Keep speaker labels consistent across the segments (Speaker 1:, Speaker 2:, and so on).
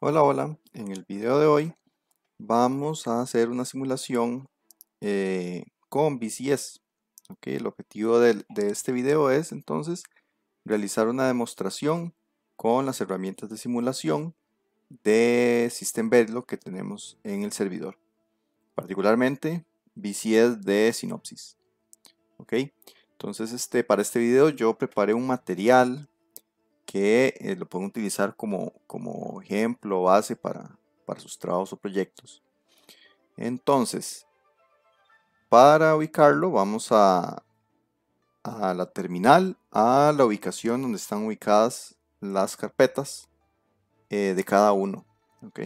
Speaker 1: Hola, hola. En el video de hoy vamos a hacer una simulación con VCS. Ok, el objetivo de este video es entonces realizar una demostración con las herramientas de simulación de System Verilog que tenemos en el servidor, particularmente VCS de Synopsys. Ok, entonces para este video yo preparé un material que lo pueden utilizar como ejemplo o base para sus trabajos o proyectos. Entonces, para ubicarlo, vamos a la terminal, a la ubicación donde están ubicadas las carpetas de cada uno. ¿Ok?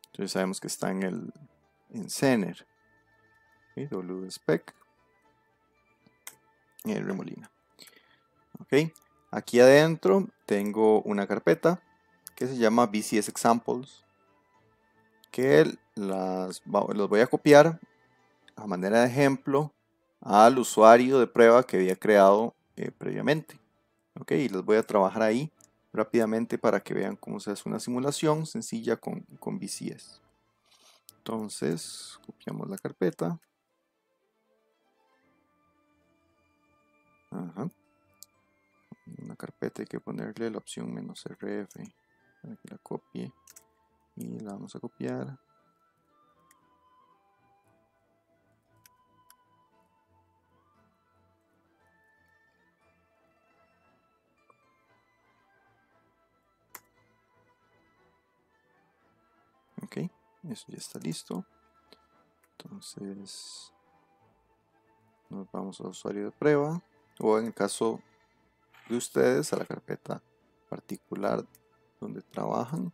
Speaker 1: Entonces sabemos que está en Zener, ¿ok? WSpec, Remolina. ¿Ok? Aquí adentro tengo una carpeta que se llama VCS Examples, que los voy a copiar a manera de ejemplo al usuario de prueba que había creado previamente. Ok, y los voy a trabajar ahí rápidamente para que vean cómo se hace una simulación sencilla con VCS. Entonces, copiamos la carpeta. Ajá. Una carpeta hay que ponerle la opción "-rf" para que la copie y la vamos a copiar. Ok, eso ya está listo. Entonces, nos vamos al usuario de prueba o en el caso de ustedes a la carpeta particular donde trabajan.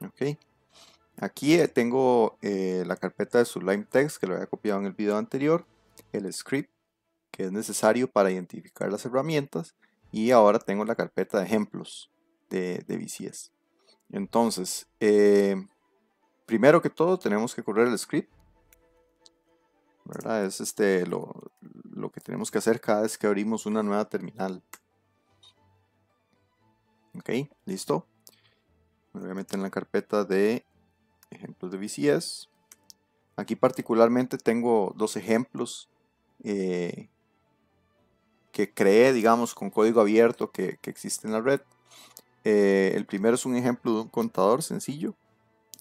Speaker 1: Ok, aquí tengo la carpeta de Sublime Text que lo había copiado en el video anterior, el script que es necesario para identificar las herramientas, y ahora tengo la carpeta de ejemplos de VCS. Entonces, primero que todo tenemos que correr el script, ¿verdad? Es lo que tenemos que hacer cada vez que abrimos una nueva terminal. Ok, listo. Me voy a meter en la carpeta de ejemplos de VCS. Aquí particularmente tengo dos ejemplos eh, que creé, digamos, con código abierto que existe en la red. El primero es un ejemplo de un contador sencillo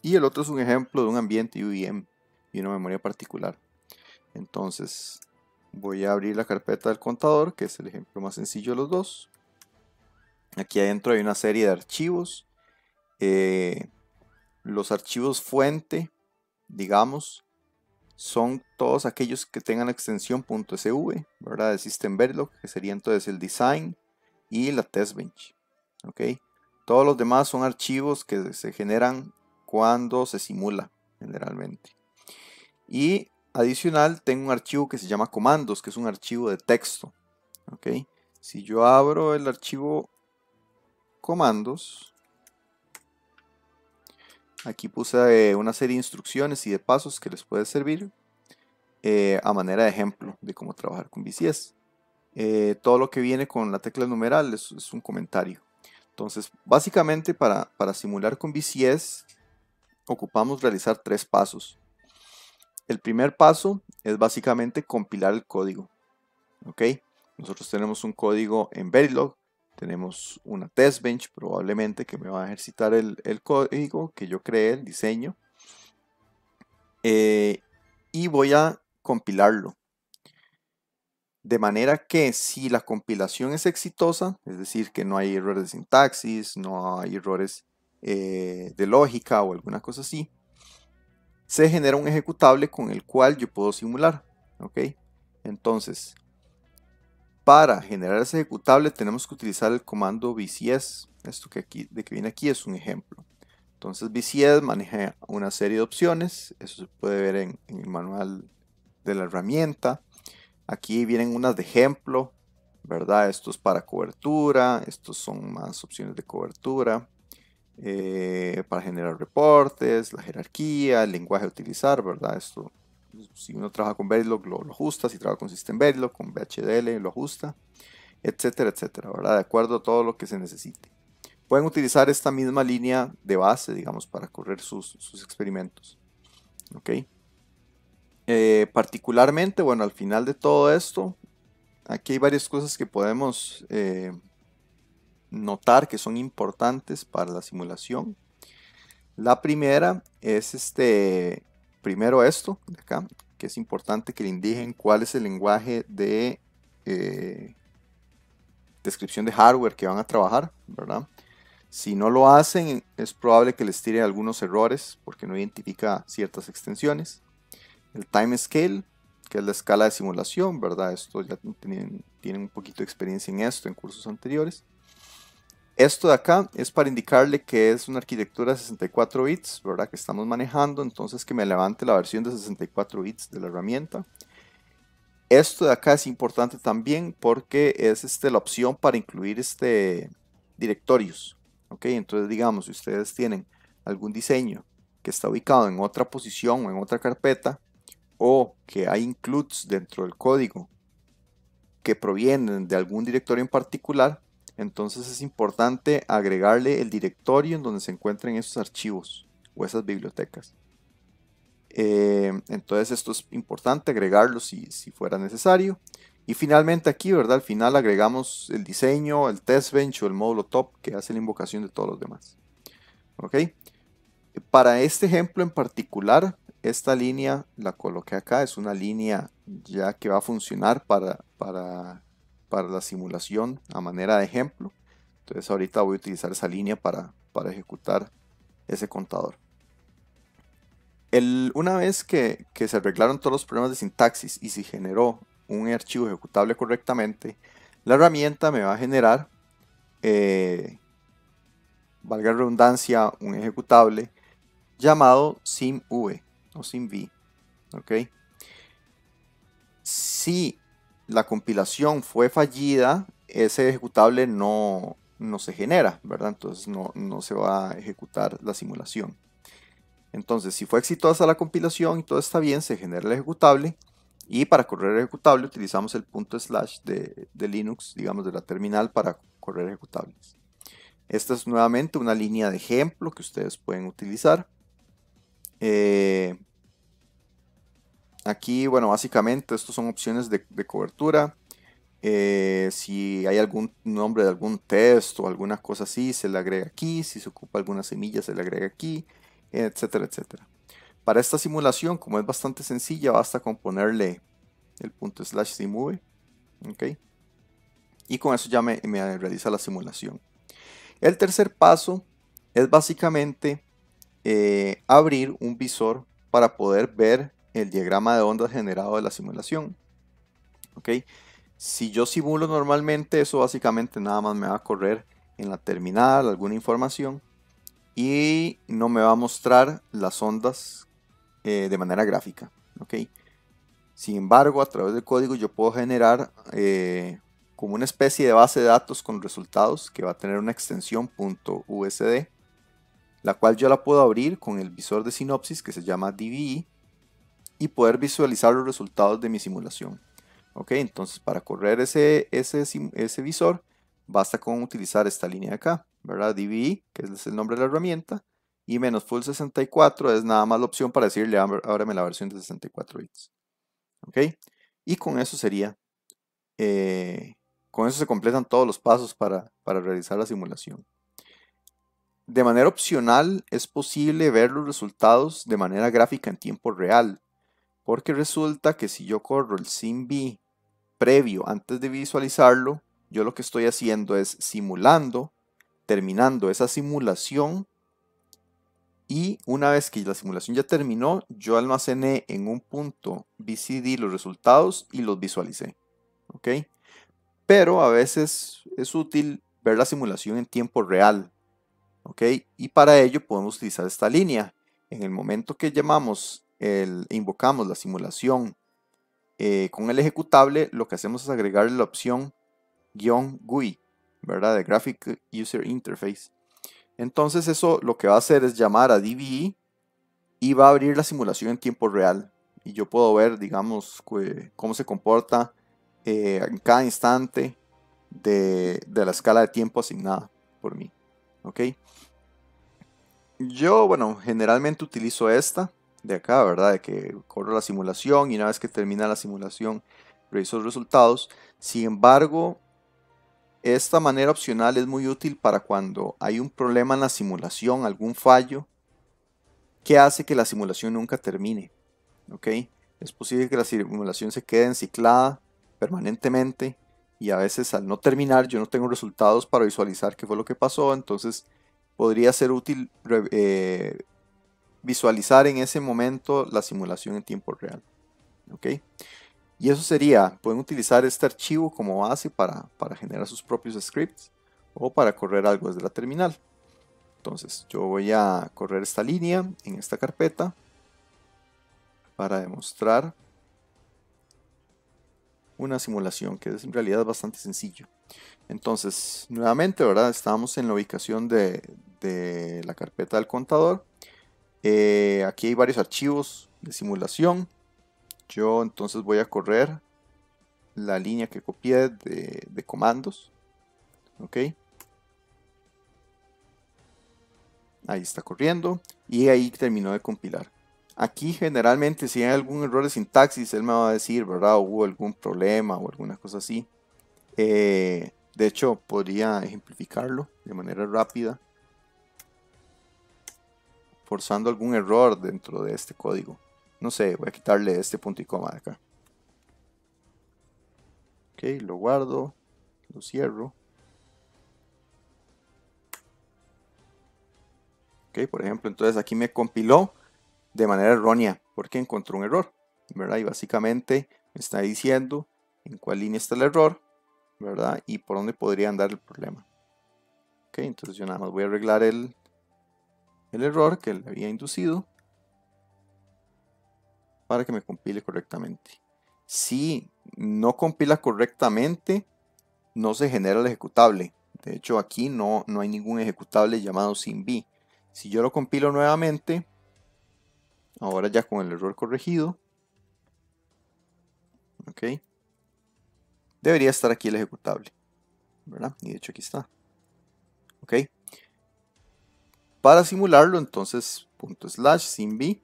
Speaker 1: y el otro es un ejemplo de un ambiente UVM y una memoria particular. Entonces voy a abrir la carpeta del contador, que es el ejemplo más sencillo de los dos. Aquí adentro hay una serie de archivos. Los archivos fuente, digamos, son todos aquellos que tengan la extensión .sv, ¿verdad? De System Verilog, que sería entonces el design y la test bench. ¿Ok? Todos los demás son archivos que se generan cuando se simula, generalmente. Y adicional, tengo un archivo que se llama comandos, que es un archivo de texto. ¿Ok? Si yo abro el archivo comandos, aquí puse una serie de instrucciones y de pasos que les puede servir a manera de ejemplo de cómo trabajar con VCS. Todo lo que viene con la tecla numeral es un comentario. Entonces, básicamente para simular con VCS ocupamos realizar tres pasos. El primer paso es básicamente compilar el código. ¿Ok? Nosotros tenemos un código en Verilog, tenemos una test bench probablemente que me va a ejercitar el código que yo creé, el diseño, y voy a compilarlo. De manera que si la compilación es exitosa, es decir, que no hay errores de sintaxis, no hay errores de lógica o alguna cosa así, se genera un ejecutable con el cual yo puedo simular. ¿Ok? Entonces, para generar ese ejecutable tenemos que utilizar el comando VCS. Esto que viene aquí es un ejemplo. Entonces VCS maneja una serie de opciones. Eso se puede ver en el manual de la herramienta. Aquí vienen unas de ejemplo, ¿verdad? Esto es para cobertura, estos son más opciones de cobertura, para generar reportes, la jerarquía, el lenguaje a utilizar, ¿verdad? Esto, si uno trabaja con Verilog lo ajusta, si trabaja con System Verilog, con VHDL lo ajusta. etcétera, etcétera, ¿verdad? De acuerdo a todo lo que se necesite. Pueden utilizar esta misma línea de base, digamos, para correr sus experimentos. ¿Ok? Particularmente, bueno, al final de todo esto, aquí hay varias cosas que podemos notar que son importantes para la simulación. La primera es primero esto de acá, que es importante que le indiquen cuál es el lenguaje de descripción de hardware que van a trabajar, ¿verdad? Si no lo hacen, es probable que les tire algunos errores porque no identifica ciertas extensiones. El time scale, que es la escala de simulación, ¿verdad? Esto ya tienen un poquito de experiencia en esto en cursos anteriores. Esto de acá es para indicarle que es una arquitectura de 64 bits, ¿verdad? Que estamos manejando, entonces que me levante la versión de 64 bits de la herramienta. Esto de acá es importante también porque es la opción para incluir directorios. ¿Ok? Entonces digamos, si ustedes tienen algún diseño que está ubicado en otra posición o en otra carpeta, o que hay includes dentro del código que provienen de algún directorio en particular, entonces es importante agregarle el directorio en donde se encuentren esos archivos o esas bibliotecas. Entonces esto es importante agregarlo si fuera necesario. Y finalmente aquí, ¿verdad? Al final agregamos el diseño, el test bench o el módulo top que hace la invocación de todos los demás. ¿Ok? Para este ejemplo en particular, esta línea la coloqué acá, es una línea ya que va a funcionar para la simulación a manera de ejemplo. Entonces ahorita voy a utilizar esa línea para ejecutar ese contador. Una vez que se arreglaron todos los problemas de sintaxis y se generó un archivo ejecutable correctamente, la herramienta me va a generar, valga la redundancia, un ejecutable llamado simv o simv. ¿Ok? Si la compilación fue fallida, ese ejecutable no se genera, ¿verdad? Entonces no se va a ejecutar la simulación. Entonces, si fue exitosa la compilación y todo está bien, se genera el ejecutable. Y para correr el ejecutable utilizamos el // de Linux, digamos, de la terminal para correr ejecutables. Esta es nuevamente una línea de ejemplo que ustedes pueden utilizar. Aquí, bueno, básicamente estos son opciones de cobertura. Si hay algún nombre de algún test o alguna cosa así, se le agrega aquí. Si se ocupa alguna semilla, se le agrega aquí, etcétera, etcétera. Para esta simulación, como es bastante sencilla, basta con ponerle el // simove. ¿Ok? Y con eso ya me realiza la simulación. El tercer paso es básicamente abrir un visor para poder ver el diagrama de ondas generado de la simulación. ¿Ok? Si yo simulo normalmente, eso básicamente nada más me va a correr en la terminal alguna información y no me va a mostrar las ondas de manera gráfica. ¿Ok? Sin embargo, a través del código yo puedo generar como una especie de base de datos con resultados que va a tener una extensión .usd, la cual yo la puedo abrir con el visor de sinopsis que se llama DVE y poder visualizar los resultados de mi simulación. Ok, entonces para correr ese visor basta con utilizar esta línea de acá, ¿verdad? DVE, que es el nombre de la herramienta, y -full64 es nada más la opción para decirle ábrame la versión de 64 bits. Ok, y con eso con eso se completan todos los pasos para realizar la simulación. De manera opcional es posible ver los resultados de manera gráfica en tiempo real, porque resulta que si yo corro el simv previo antes de visualizarlo, yo lo que estoy haciendo es simulando, terminando esa simulación, y una vez que la simulación ya terminó, yo almacené en un punto BCD los resultados y los visualicé. ¿Ok? Pero a veces es útil ver la simulación en tiempo real. ¿Ok? Y para ello podemos utilizar esta línea. En el momento que invocamos la simulación con el ejecutable, lo que hacemos es agregarle la opción -GUI, ¿verdad? De Graphic User Interface. Entonces eso lo que va a hacer es llamar a DVE y va a abrir la simulación en tiempo real. Y yo puedo ver, digamos, cómo se comporta en cada instante de la escala de tiempo asignada por mí. ¿Ok? Yo, bueno, generalmente utilizo esta de acá, ¿verdad? De que corro la simulación y una vez que termina la simulación reviso los resultados. Sin embargo, esta manera opcional es muy útil para cuando hay un problema en la simulación, algún fallo que hace que la simulación nunca termine. ¿Ok? Es posible que la simulación se quede enciclada permanentemente y a veces al no terminar yo no tengo resultados para visualizar qué fue lo que pasó, entonces podría ser útil visualizar en ese momento la simulación en tiempo real. ¿Ok? Y eso sería, pueden utilizar este archivo como base para generar sus propios scripts o para correr algo desde la terminal. Entonces yo voy a correr esta línea en esta carpeta para demostrar una simulación que es en realidad bastante sencillo. Entonces, nuevamente, ¿verdad? Estamos en la ubicación de la carpeta del contador. Aquí hay varios archivos de simulación. Yo entonces voy a correr la línea que copié de comandos. ¿Ok? Ahí está corriendo y ahí terminó de compilar. Aquí generalmente si hay algún error de sintaxis, él me va a decir, ¿verdad? Hubo algún problema o alguna cosa así. De hecho, podría ejemplificarlo de manera rápida, forzando algún error dentro de este código. No sé, voy a quitarle este punto y coma de acá. Ok, lo guardo, lo cierro. Ok, por ejemplo, entonces aquí me compiló de manera errónea porque encontró un error, ¿verdad? Y básicamente me está diciendo en cuál línea está el error, ¿verdad? Y por dónde podría andar el problema. Ok, entonces yo nada más voy a arreglar el error que le había inducido para que me compile correctamente. Si no compila correctamente, no se genera el ejecutable. De hecho, aquí no hay ningún ejecutable llamado SimB. Si yo lo compilo nuevamente, ahora ya con el error corregido, ¿ok? Debería estar aquí el ejecutable, ¿verdad? Y de hecho aquí está, ¿ok? Para simularlo, entonces, /simb,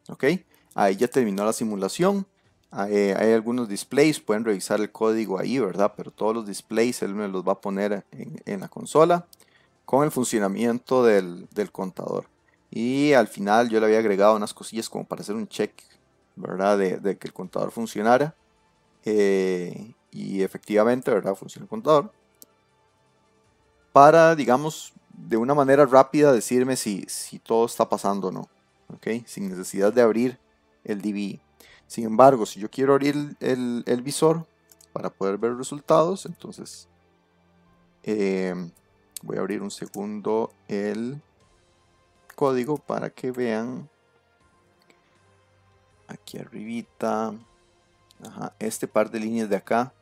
Speaker 1: ¿ok? Ahí ya terminó la simulación. Hay algunos displays, pueden revisar el código ahí, ¿verdad? Pero todos los displays él me los va a poner en la consola con el funcionamiento del contador. Y al final yo le había agregado unas cosillas como para hacer un check, ¿verdad? De que el contador funcionara. Y efectivamente, ¿verdad? Funciona el contador. Para, digamos, de una manera rápida decirme si todo está pasando o no. ¿Ok? Sin necesidad de abrir el DVI. Sin embargo, si yo quiero abrir el visor para poder ver resultados, entonces voy a abrir un segundo el código para que vean aquí arribita, este par de líneas de acá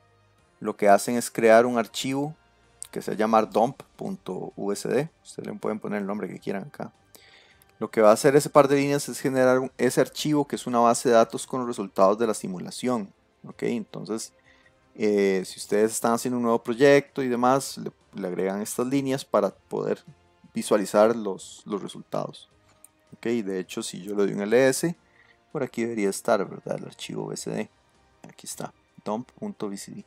Speaker 1: lo que hacen es crear un archivo que se va a llamar dump.usd. Ustedes le pueden poner el nombre que quieran acá. Lo que va a hacer ese par de líneas es generar ese archivo que es una base de datos con los resultados de la simulación. ¿Ok? Entonces, si ustedes están haciendo un nuevo proyecto y demás, le agregan estas líneas para poder visualizar los resultados. ¿Ok? De hecho, si yo le doy un ls, por aquí debería estar, ¿verdad? El archivo bsd. Aquí está, dump.bcd.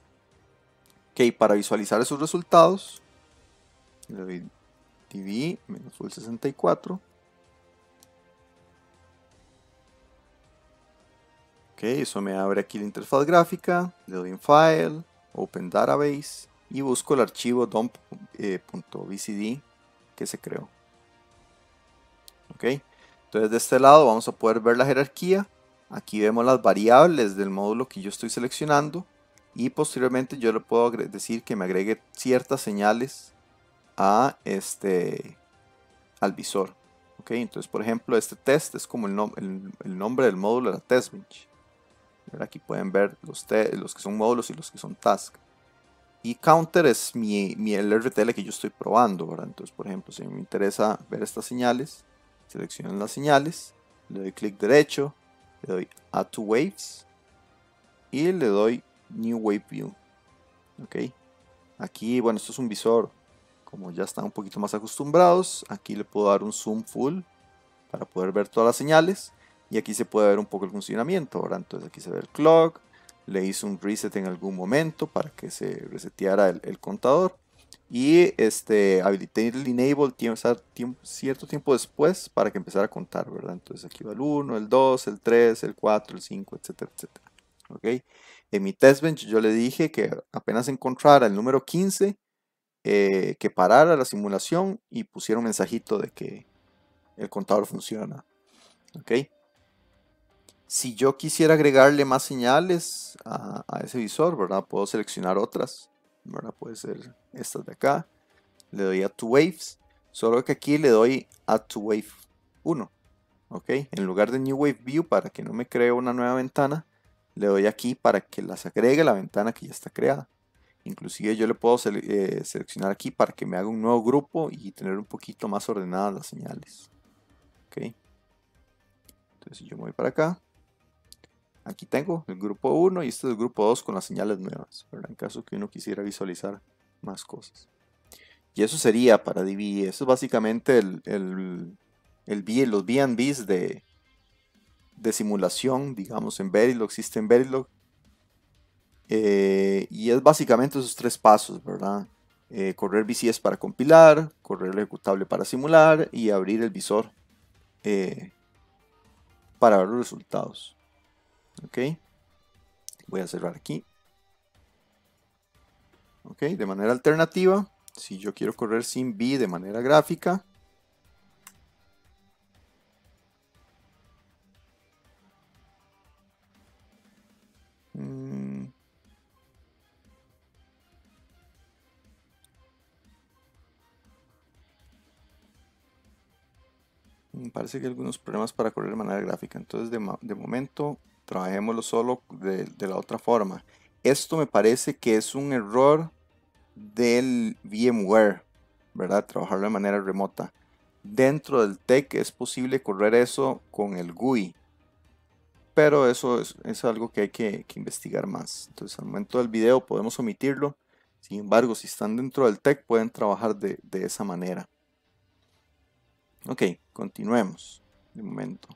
Speaker 1: Ok, para visualizar esos resultados, le doy dv -full64. Ok, eso me abre aquí la interfaz gráfica, le doy en File, Open Database y busco el archivo dump.bcd que se creó. Ok, entonces de este lado vamos a poder ver la jerarquía. Aquí vemos las variables del módulo que yo estoy seleccionando y posteriormente yo le puedo decir que me agregue ciertas señales a al visor. Ok, entonces por ejemplo este test es como el nombre del módulo de la test bench. Aquí pueden ver los que son módulos y los que son tasks. Y counter es el RTL que yo estoy probando, ¿verdad? Entonces, por ejemplo, si me interesa ver estas señales, selecciono las señales, le doy clic derecho, le doy Add to Waves y le doy New Wave View. Ok, aquí, bueno, esto es un visor, como ya están un poquito más acostumbrados, aquí le puedo dar un zoom full para poder ver todas las señales, y aquí se puede ver un poco el funcionamiento. Ahora, entonces aquí se ve el clock, le hice un reset en algún momento para que se reseteara el contador, y habilité el enable cierto tiempo después para que empezara a contar, ¿verdad? Entonces aquí va el 1, el 2, el 3, el 4, el 5, etcétera, etcétera. ¿Ok? En mi test bench yo le dije que apenas encontrara el número 15, que parara la simulación y pusiera un mensajito de que el contador funciona. ¿Ok? Si yo quisiera agregarle más señales a ese visor, ¿verdad? Puedo seleccionar otras, ¿verdad? Puede ser estas de acá. Le doy Add to Waves. Solo que aquí le doy Add to Wave 1. ¿Ok? En lugar de New Wave View, para que no me cree una nueva ventana, le doy aquí para que las agregue a la ventana que ya está creada. Inclusive yo le puedo seleccionar aquí para que me haga un nuevo grupo y tener un poquito más ordenadas las señales. ¿Ok? Entonces si yo me voy para acá, aquí tengo el grupo 1 y este es el grupo 2 con las señales nuevas, ¿verdad? En caso que uno quisiera visualizar más cosas. Y eso sería para DB. Eso es básicamente los VNBs de simulación, digamos, en Verilog, existe en Verilog. Y es básicamente esos tres pasos, ¿verdad? Correr VCS para compilar, correr el ejecutable para simular y abrir el visor para ver los resultados. Ok, voy a cerrar aquí. Ok, de manera alternativa, si yo quiero correr sin V de manera gráfica, mm, me parece que hay algunos problemas para correr de manera gráfica. Entonces, de momento, trabajémoslo solo de la otra forma. Esto me parece que es un error del VMware, ¿verdad? Trabajarlo de manera remota. Dentro del TEC es posible correr eso con el GUI, pero eso es algo que hay que investigar más. Entonces, al momento del video podemos omitirlo. Sin embargo, si están dentro del TEC, pueden trabajar de esa manera. Ok, continuemos de momento.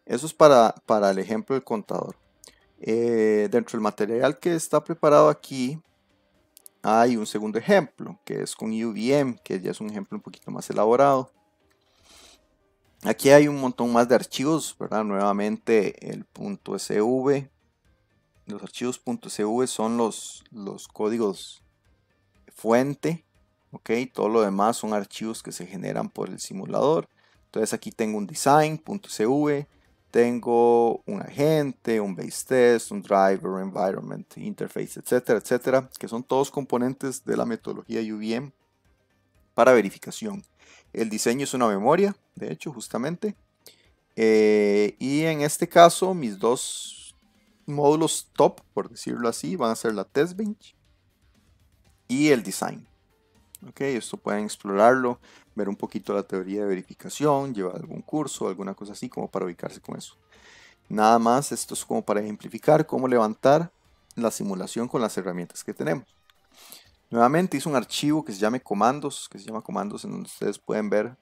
Speaker 1: Eso es para el ejemplo del contador. Dentro del material que está preparado aquí, hay un segundo ejemplo, que es con UVM, que ya es un ejemplo un poquito más elaborado. Aquí hay un montón más de archivos, ¿verdad? Nuevamente el .sv. Los archivos .sv son los códigos fuente, ¿ok? Todo lo demás son archivos que se generan por el simulador. Entonces aquí tengo un design.sv, tengo un agente, un base test, un driver, environment, interface, etcétera, etcétera, que son todos componentes de la metodología UVM para verificación. El diseño es una memoria, de hecho, justamente. Y en este caso, mis dos módulos top, por decirlo así, van a ser la test bench y el design. Ok, esto pueden explorarlo, ver un poquito la teoría de verificación, llevar algún curso, alguna cosa así, como para ubicarse con eso. Nada más, esto es como para ejemplificar cómo levantar la simulación con las herramientas que tenemos. Nuevamente hice un archivo que se llama comandos, en donde ustedes pueden ver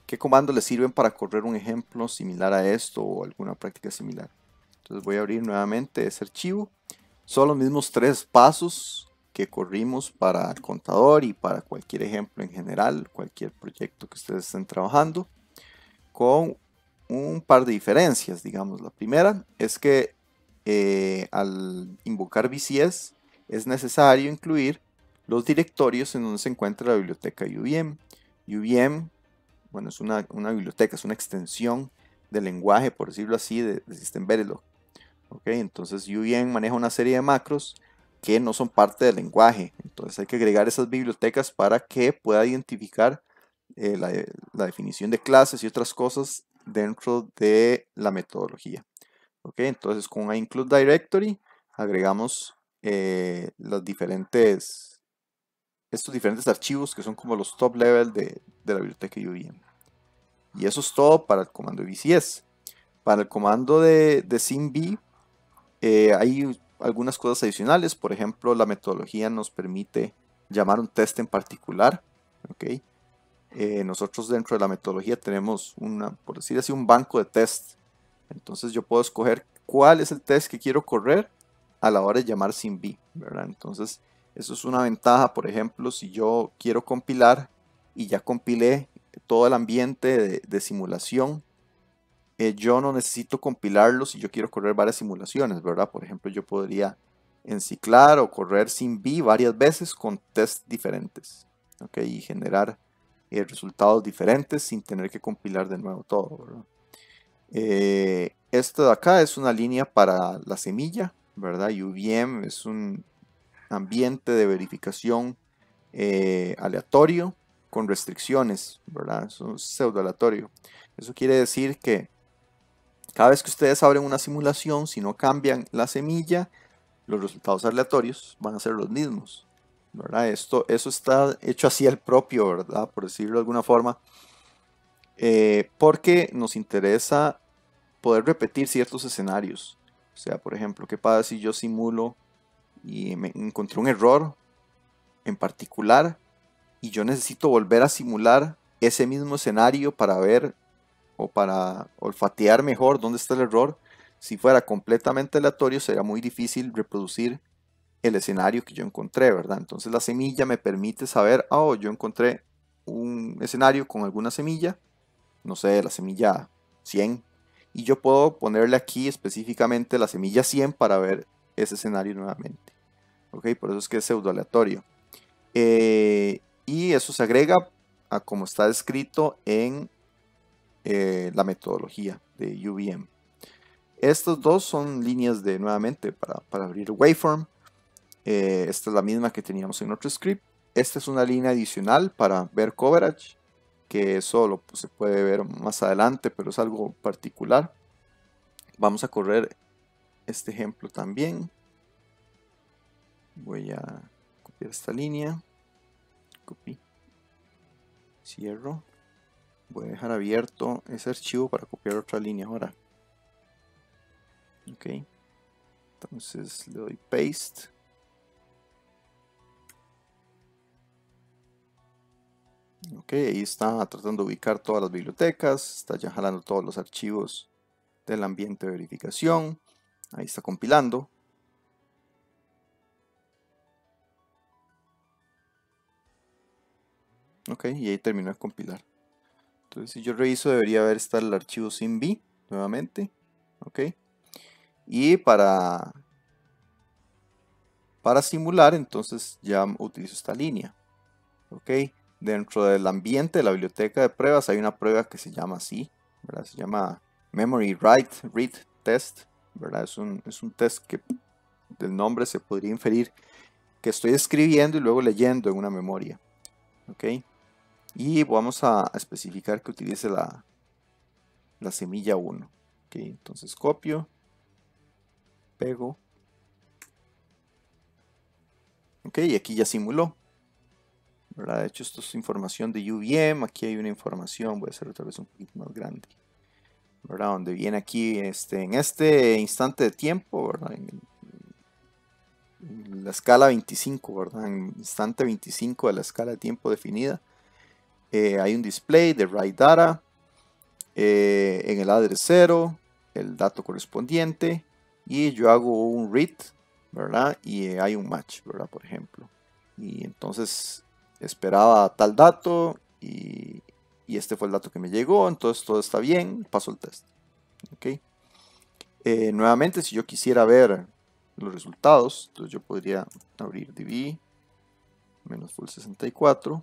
Speaker 1: qué comandos les sirven para correr un ejemplo similar a esto o alguna práctica similar. Entonces voy a abrir nuevamente ese archivo. Son los mismos tres pasos que corrimos para el contador y para cualquier ejemplo en general, cualquier proyecto que ustedes estén trabajando, con un par de diferencias, digamos. La primera es que al invocar VCS es necesario incluir los directorios en donde se encuentra la biblioteca UVM. UVM, bueno, es una biblioteca, es una extensión del lenguaje, por decirlo así, de System Verilog. Okay, entonces UVM maneja una serie de macros que no son parte del lenguaje. Entonces hay que agregar esas bibliotecas para que pueda identificar la definición de clases y otras cosas dentro de la metodología. Okay, entonces con include directory agregamos estos diferentes archivos que son como los top level de la biblioteca UVM. Y eso es todo para el comando VCS. Para el comando de SimV hay algunas cosas adicionales. Por ejemplo, la metodología nos permite llamar un test en particular. ¿Ok? Nosotros dentro de la metodología tenemos por decir así, un banco de test. Entonces yo puedo escoger cuál es el test que quiero correr a la hora de llamar SimB, ¿verdad? Entonces eso es una ventaja. Por ejemplo, si yo quiero compilar y ya compilé todo el ambiente de simulación, yo no necesito compilarlo si yo quiero correr varias simulaciones, ¿verdad? Por ejemplo, yo podría enciclar o correr SimB varias veces con tests diferentes, ¿ok? Y generar resultados diferentes sin tener que compilar de nuevo todo, ¿verdad? Esto de acá es una línea para la semilla, ¿verdad? UVM es un ambiente de verificación aleatorio con restricciones, ¿verdad? Es un pseudo aleatorio. Eso quiere decir que cada vez que ustedes abren una simulación, si no cambian la semilla, los resultados aleatorios van a ser los mismos, ¿verdad? Eso está hecho así al propio, ¿verdad? Por decirlo de alguna forma, porque nos interesa poder repetir ciertos escenarios. O sea, por ejemplo, ¿qué pasa si yo simulo y me encontré un error en particular y yo necesito volver a simular ese mismo escenario para ver o para olfatear mejor dónde está el error? Si fuera completamente aleatorio, sería muy difícil reproducir el escenario que yo encontré, ¿verdad? Entonces la semilla me permite saber, oh, yo encontré un escenario con alguna semilla, no sé, la semilla 100, y yo puedo ponerle aquí específicamente la semilla 100 para ver ese escenario nuevamente. ¿Ok? Por eso es que es pseudo aleatorio. Y eso se agrega a como está descrito en la metodología de UVM. Estos dos son líneas de nuevamente para abrir waveform. Esta es la misma que teníamos en otro script. Esta es una línea adicional para ver coverage, que solo pues, se puede ver más adelante, pero es algo particular. Vamos a correr este ejemplo también. Voy a copiar esta línea. Copy. Cierro. Voy a dejar abierto ese archivo para copiar otra línea ahora. Ok. Entonces le doy paste. Ok, ahí está tratando de ubicar todas las bibliotecas, está ya jalando todos los archivos del ambiente de verificación, ahí está compilando. Ok, y ahí terminó de compilar. Entonces si yo reviso debería haber estado el archivo SimB nuevamente. Ok, y para simular entonces ya utilizo esta línea. Ok, dentro del ambiente de la biblioteca de pruebas hay una prueba que se llama así, ¿verdad? Se llama Memory Write Read Test, ¿verdad? Es un test que del nombre se podría inferir que estoy escribiendo y luego leyendo en una memoria. ¿Ok? Y vamos a especificar que utilice la semilla 1. ¿Ok? Entonces copio, pego. ¿Ok? Y aquí ya simuló, ¿verdad? De hecho, esto es información de UVM. Aquí hay una información, voy a hacerlo otra vez un poquito más grande, ¿verdad? Donde viene aquí en este instante de tiempo, ¿verdad? En la escala 25, ¿verdad? En instante 25 de la escala de tiempo definida. Hay un display de write data, en el address 0, el dato correspondiente, y yo hago un read, ¿verdad? Y hay un match, ¿verdad? Por ejemplo. Y entonces esperaba tal dato y este fue el dato que me llegó, entonces todo está bien, paso el test. ¿Ok? Nuevamente, si yo quisiera ver los resultados, entonces yo podría abrir db full 64.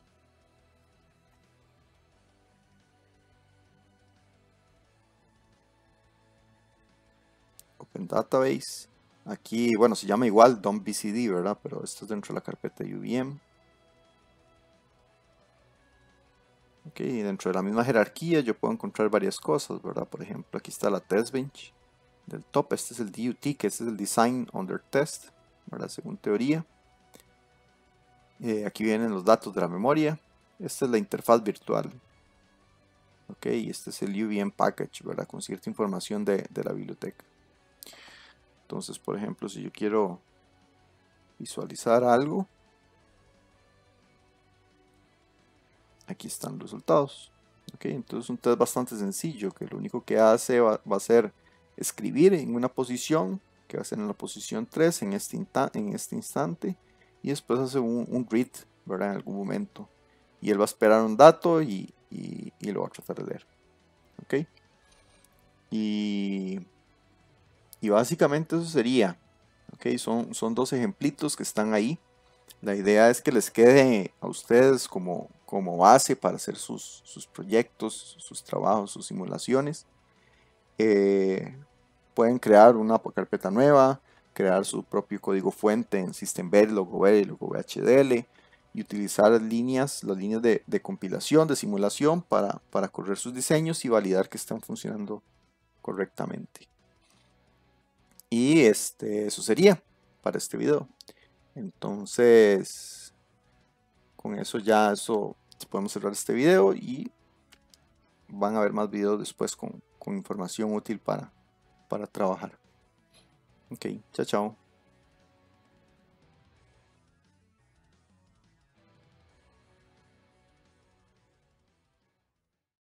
Speaker 1: Open Database. Aquí, bueno, se llama igual DOM.bcd, ¿verdad? Pero esto es dentro de la carpeta UVM. Ok, dentro de la misma jerarquía yo puedo encontrar varias cosas, ¿verdad? Por ejemplo, aquí está la test bench del top. Este es el DUT, que este es el Design Under Test, ¿verdad? Según teoría. Aquí vienen los datos de la memoria. Esta es la interfaz virtual. Ok, y este es el UVM package, ¿verdad? Con cierta información de la biblioteca. Entonces, por ejemplo, si yo quiero visualizar algo, aquí están los resultados. Ok, entonces un test bastante sencillo que lo único que hace va a ser escribir en una posición que va a ser en la posición 3 en este instante, y después hace un read, ¿verdad? En algún momento, y él va a esperar un dato y lo va a tratar de leer. Ok, y, y básicamente eso sería. Ok, son dos ejemplitos que están ahí. La idea es que les quede a ustedes como base para hacer sus proyectos, sus trabajos, sus simulaciones. Eh, Pueden crear una carpeta nueva, crear su propio código fuente en System Verilog o Verilog o VHDL y utilizar las líneas de compilación, de simulación para correr sus diseños y validar que están funcionando correctamente. Y eso sería para este video. Entonces, con eso ya podemos cerrar este video y van a ver más videos después con información útil para trabajar. Ok, chao, chao.